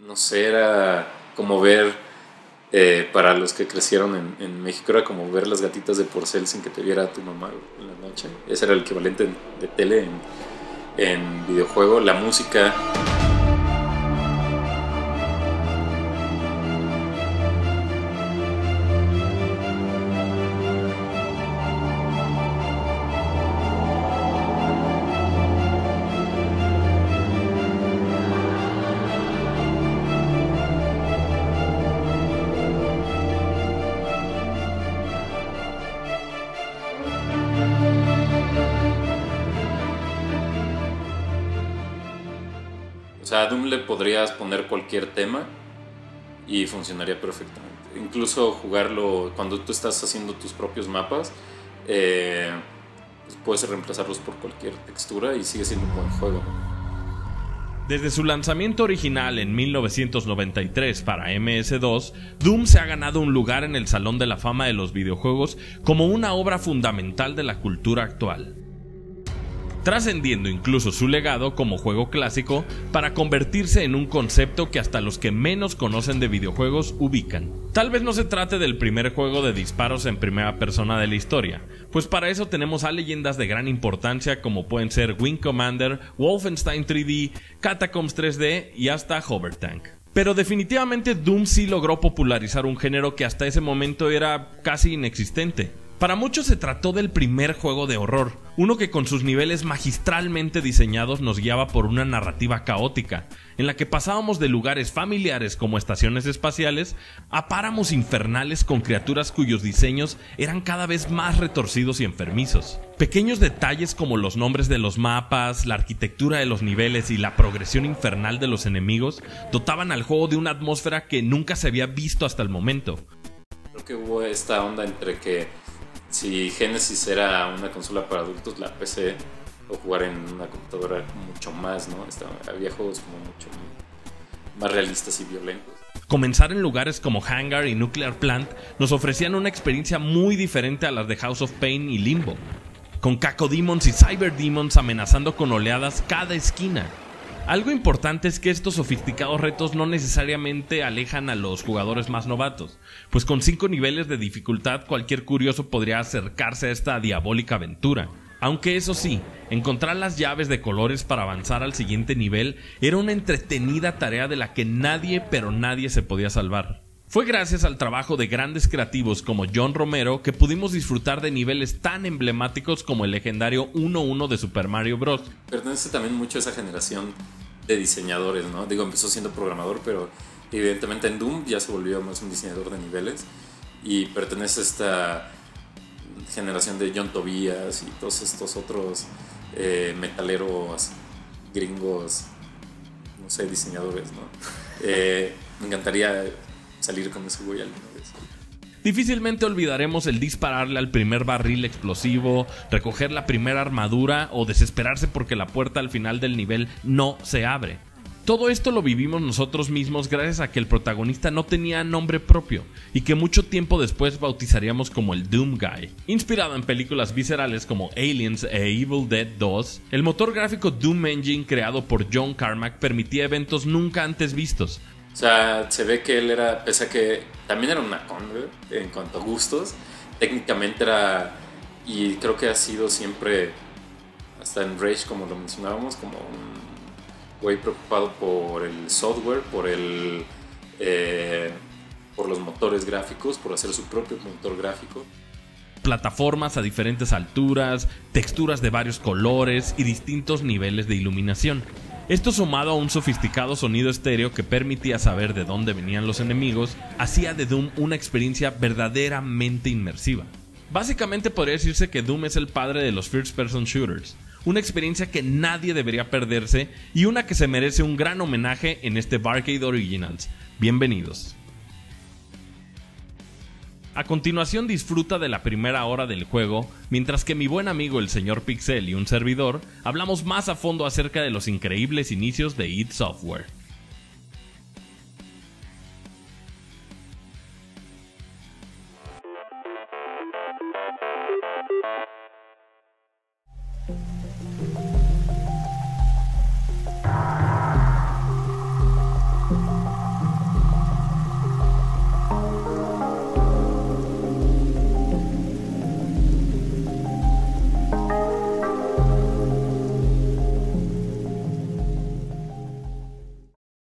no sé, era como ver, para los que crecieron en México, era como ver Las Gatitas de Porcel sin que te viera tu mamá en la noche. Ese era el equivalente de tele en videojuego. La música... O sea, a Doom le podrías poner cualquier tema y funcionaría perfectamente. Incluso jugarlo cuando tú estás haciendo tus propios mapas, pues puedes reemplazarlos por cualquier textura y sigue siendo un buen juego. Desde su lanzamiento original en 1993 para MS2, Doom se ha ganado un lugar en el Salón de la Fama de los videojuegos como una obra fundamental de la cultura actual, trascendiendo incluso su legado como juego clásico para convertirse en un concepto que hasta los que menos conocen de videojuegos ubican. Tal vez no se trate del primer juego de disparos en primera persona de la historia, pues para eso tenemos a leyendas de gran importancia como pueden ser Wing Commander, Wolfenstein 3D, Catacombs 3D y hasta Hover Tank. Pero definitivamente Doom sí logró popularizar un género que hasta ese momento era casi inexistente. Para muchos se trató del primer juego de horror, uno que con sus niveles magistralmente diseñados nos guiaba por una narrativa caótica, en la que pasábamos de lugares familiares como estaciones espaciales a páramos infernales con criaturas cuyos diseños eran cada vez más retorcidos y enfermizos. Pequeños detalles como los nombres de los mapas, la arquitectura de los niveles y la progresión infernal de los enemigos dotaban al juego de una atmósfera que nunca se había visto hasta el momento. Creo que hubo esta onda entre que si Genesis era una consola para adultos, la PC o jugar en una computadora mucho más, ¿no? Había juegos como mucho más realistas y violentos. Comenzar en lugares como Hangar y Nuclear Plant nos ofrecían una experiencia muy diferente a las de House of Pain y Limbo, con Cacodemons y Cyberdemons amenazando con oleadas cada esquina. Algo importante es que estos sofisticados retos no necesariamente alejan a los jugadores más novatos, pues con 5 niveles de dificultad cualquier curioso podría acercarse a esta diabólica aventura. Aunque eso sí, encontrar las llaves de colores para avanzar al siguiente nivel era una entretenida tarea de la que nadie se podía salvar. Fue gracias al trabajo de grandes creativos como John Romero que pudimos disfrutar de niveles tan emblemáticos como el legendario 1-1 de Super Mario Bros. Pertenece también mucho a esa generación de diseñadores, ¿no? Digo, empezó siendo programador, pero evidentemente en Doom ya se volvió más un diseñador de niveles y pertenece a esta generación de John Tobias y todos estos otros metaleros gringos, no sé, diseñadores, ¿no? Me encantaría salir con ese güey alguna vez. Difícilmente olvidaremos el dispararle al primer barril explosivo, recoger la primera armadura o desesperarse porque la puerta al final del nivel no se abre. Todo esto lo vivimos nosotros mismos gracias a que el protagonista no tenía nombre propio y que mucho tiempo después bautizaríamos como el Doom Guy. Inspirado en películas viscerales como Aliens e Evil Dead 2, el motor gráfico Doom Engine creado por John Carmack permitía eventos nunca antes vistos. O sea, se ve que él era, pese a que también era una con en cuanto a gustos, técnicamente era, y creo que ha sido siempre, hasta en Rage como lo mencionábamos, como un güey preocupado por el software, por los motores gráficos, por hacer su propio motor gráfico. Plataformas a diferentes alturas, texturas de varios colores y distintos niveles de iluminación. Esto sumado a un sofisticado sonido estéreo que permitía saber de dónde venían los enemigos, hacía de Doom una experiencia verdaderamente inmersiva. Básicamente podría decirse que Doom es el padre de los first person shooters, una experiencia que nadie debería perderse y una que se merece un gran homenaje en este Barcade Originals. Bienvenidos. A continuación disfruta de la primera hora del juego, mientras que mi buen amigo el señor Pixel y un servidor hablamos más a fondo acerca de los increíbles inicios de id Software.